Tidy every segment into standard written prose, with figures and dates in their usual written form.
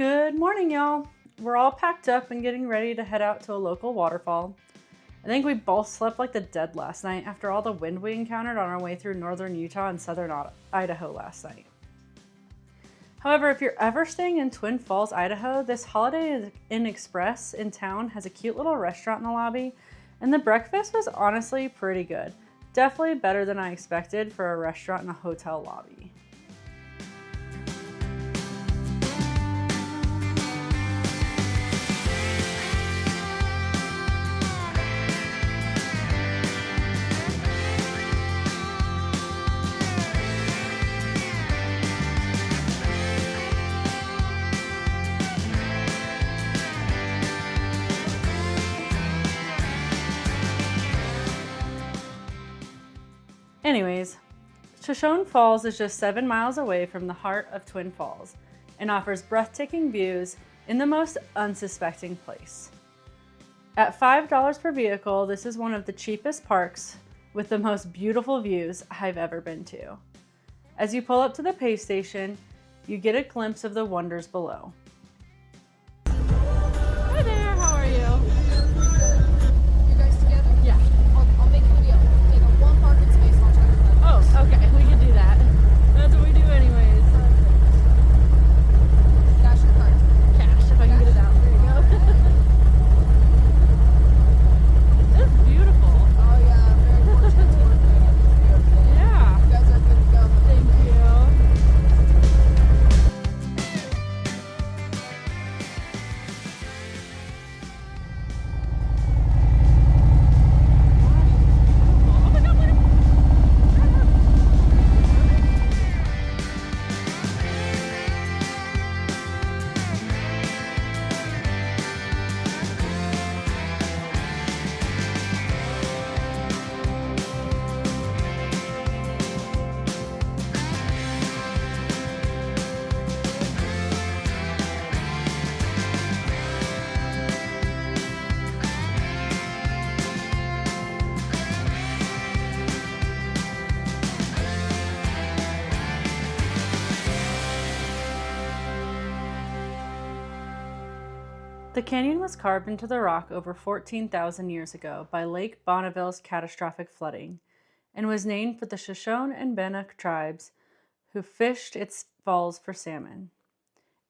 Good morning, y'all. We're all packed up and getting ready to head out to a local waterfall. I think we both slept like the dead last night after all the wind we encountered on our way through northern Utah and southern Idaho last night. However, if you're ever staying in Twin Falls, Idaho, this Holiday Inn Express in town has a cute little restaurant in the lobby, and the breakfast was honestly pretty good. Definitely better than I expected for a restaurant in a hotel lobby. Anyways, Shoshone Falls is just 7 miles away from the heart of Twin Falls and offers breathtaking views in the most unsuspecting place. At $5 per vehicle, this is one of the cheapest parks with the most beautiful views I've ever been to. As you pull up to the pay station, you get a glimpse of the wonders below. Hi there, how are you? You guys together? Yeah. I'll make a video. Take a one parking space and I'll try to find it. Oh, okay, we can do that. That's what we do anyways. Cash your card. Cash, if I can get it out. There you go. It's beautiful. Oh yeah, very fortunate to work with you. Yeah. You guys are good to go. Thank you. Oh my God, look at The canyon was carved into the rock over 14,000 years ago by Lake Bonneville's catastrophic flooding and was named for the Shoshone and Bannock tribes who fished its falls for salmon.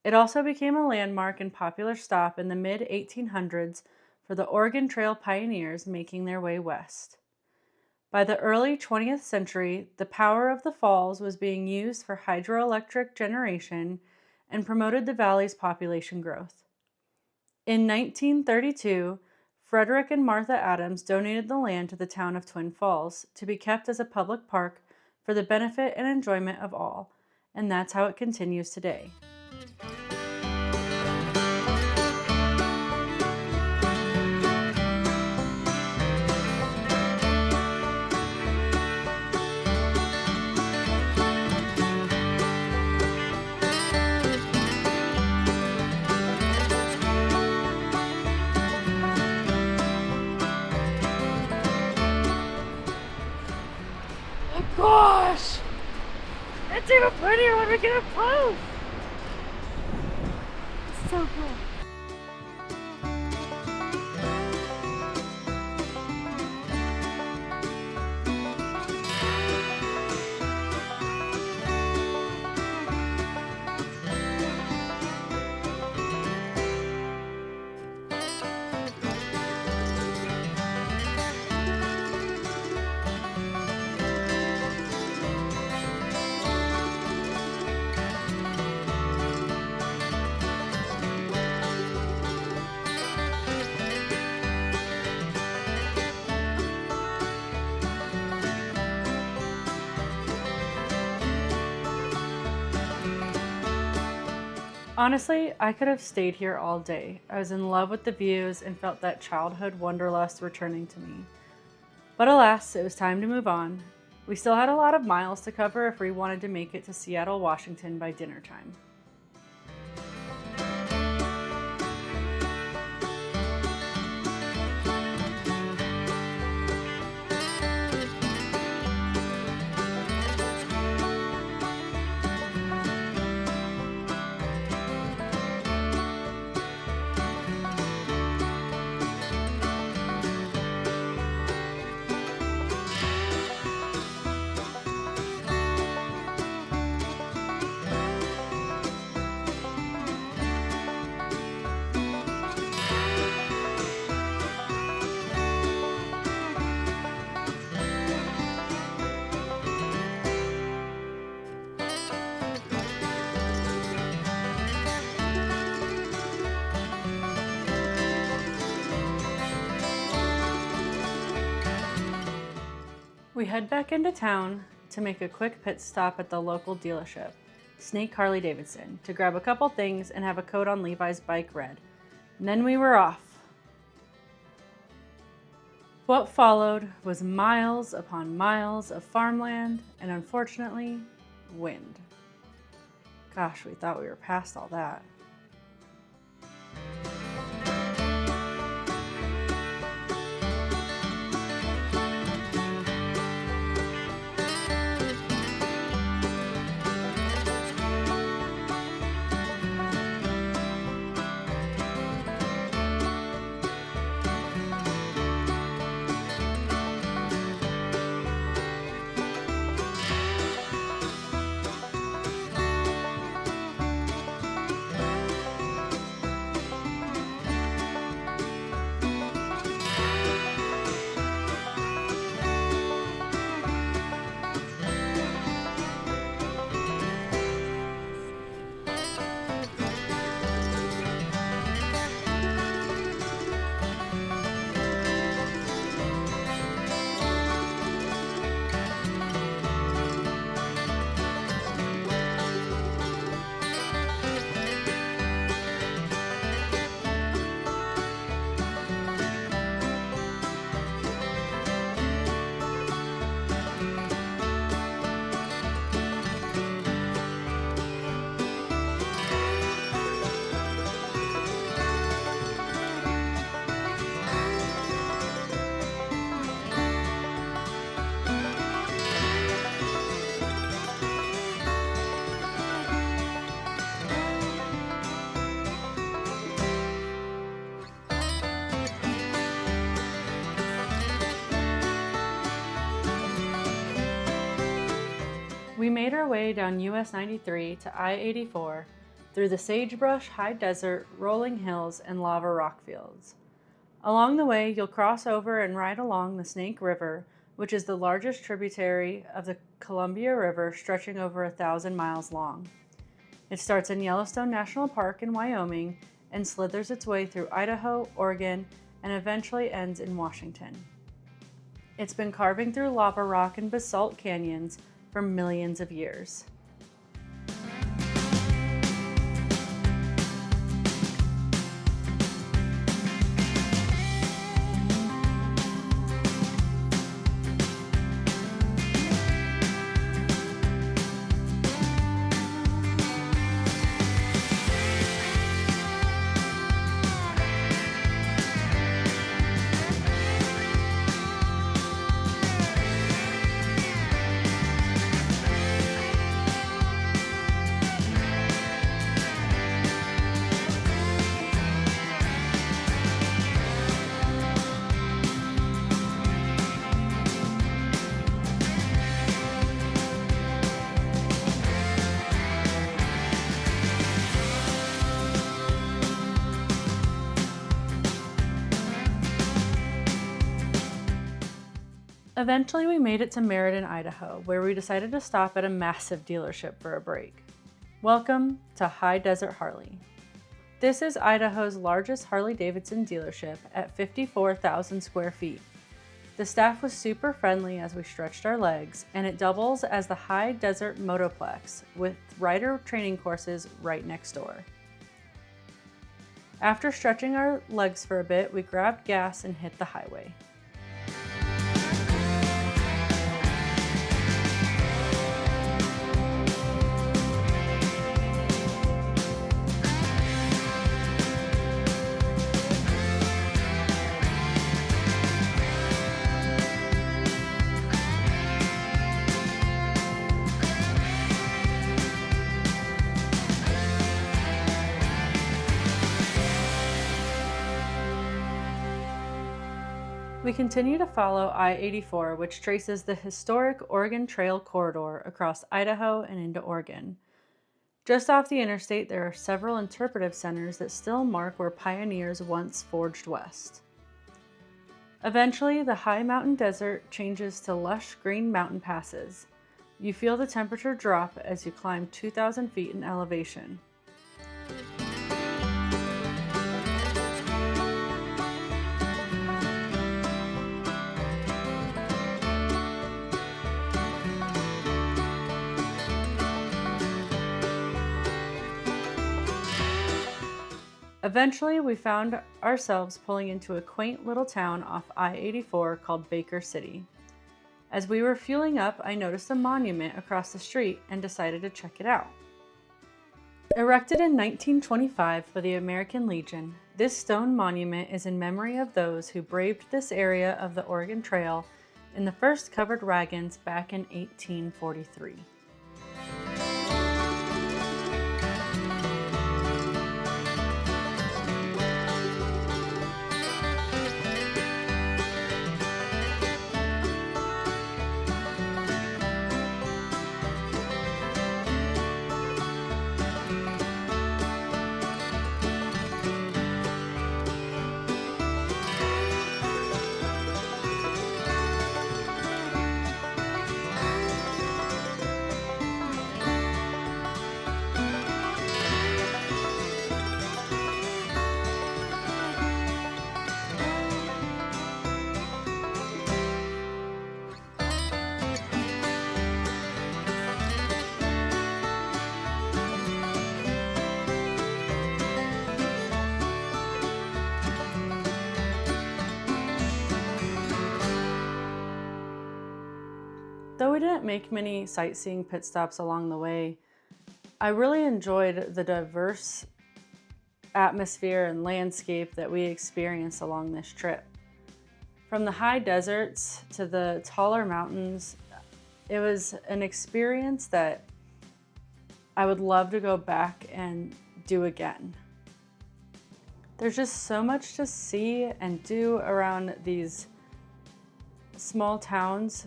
It also became a landmark and popular stop in the mid-1800s for the Oregon Trail pioneers making their way west. By the early 20th century, the power of the falls was being used for hydroelectric generation and promoted the valley's population growth. In 1932, Frederick and Martha Adams donated the land to the town of Twin Falls to be kept as a public park for the benefit and enjoyment of all, and that's how it continues today. gosh! It's even prettier when we get up close! It's so cool. Honestly, I could have stayed here all day. I was in love with the views and felt that childhood wanderlust returning to me. But alas, it was time to move on. We still had a lot of miles to cover if we wanted to make it to Seattle, Washington by dinner time. We head back into town to make a quick pit stop at the local dealership, Snake Harley-Davidson, to grab a couple things and have a coat on Levi's bike red. And then we were off. What followed was miles upon miles of farmland and, unfortunately, wind. Gosh, we thought we were past all that. We made our way down US 93 to I-84 through the sagebrush, high desert, rolling hills, and lava rock fields. Along the way, you'll cross over and ride along the Snake River, which is the largest tributary of the Columbia River, stretching over 1,000 miles long. It starts in Yellowstone National Park in Wyoming and slithers its way through Idaho, Oregon, and eventually ends in Washington. It's been carving through lava rock and basalt canyons for millions of years. Eventually, we made it to Meriden, Idaho, where we decided to stop at a massive dealership for a break. Welcome to High Desert Harley. This is Idaho's largest Harley-Davidson dealership at 54,000 square feet. The staff was super friendly as we stretched our legs, and it doubles as the High Desert Motoplex with rider training courses right next door. After stretching our legs for a bit, we grabbed gas and hit the highway. We continue to follow I-84, which traces the historic Oregon Trail corridor across Idaho and into Oregon. Just off the interstate, there are several interpretive centers that still mark where pioneers once forged west. Eventually, the high mountain desert changes to lush green mountain passes. You feel the temperature drop as you climb 2,000 feet in elevation. Eventually, we found ourselves pulling into a quaint little town off I-84 called Baker City. As we were fueling up, I noticed a monument across the street and decided to check it out. Erected in 1925 by the American Legion, this stone monument is in memory of those who braved this area of the Oregon Trail in the first covered wagons back in 1843. Though we didn't make many sightseeing pit stops along the way, I really enjoyed the diverse atmosphere and landscape that we experienced along this trip. From the high deserts to the taller mountains, it was an experience that I would love to go back and do again. There's just so much to see and do around these small towns,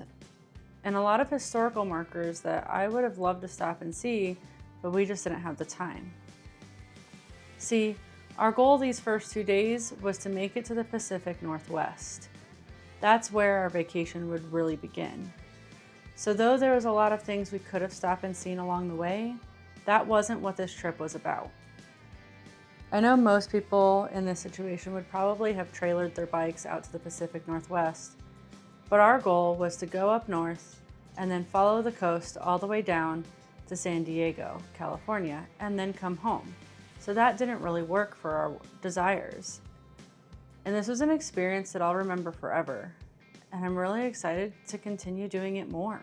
and a lot of historical markers that I would have loved to stop and see, but we just didn't have the time. See, our goal these first 2 days was to make it to the Pacific Northwest. That's where our vacation would really begin. So though there was a lot of things we could have stopped and seen along the way, that wasn't what this trip was about. I know most people in this situation would probably have trailered their bikes out to the Pacific Northwest, but our goal was to go up north and then follow the coast all the way down to San Diego, California, and then come home. So that didn't really work for our desires. And this was an experience that I'll remember forever, and I'm really excited to continue doing it more.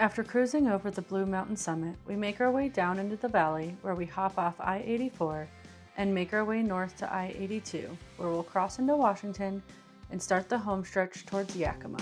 After cruising over the Blue Mountain summit, we make our way down into the valley where we hop off I-84 and make our way north to I-82, where we'll cross into Washington and start the home stretch towards Yakima.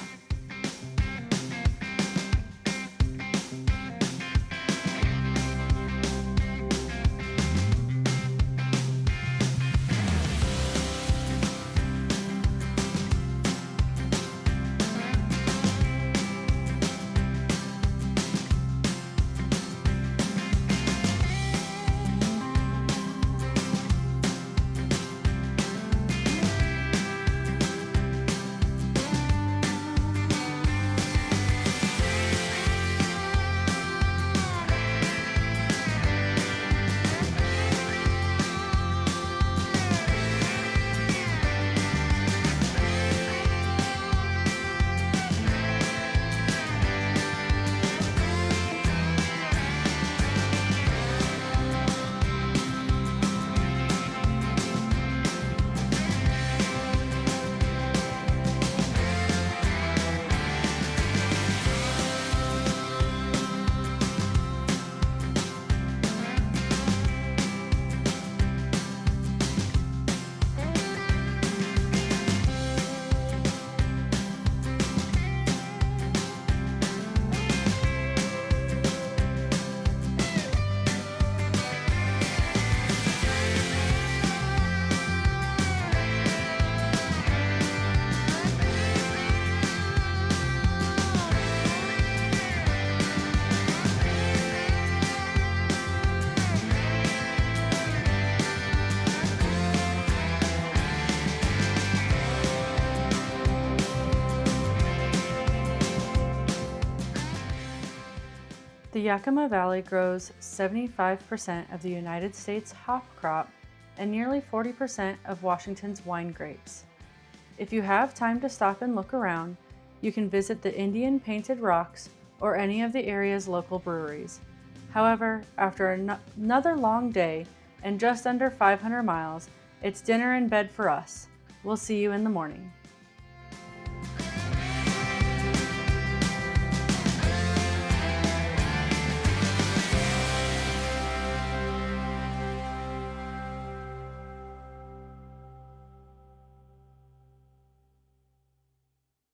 The Yakima Valley grows 75% of the United States hop crop and nearly 40% of Washington's wine grapes. If you have time to stop and look around, you can visit the Indian Painted Rocks or any of the area's local breweries. However, after another long day and just under 500 miles, it's dinner and bed for us. We'll see you in the morning.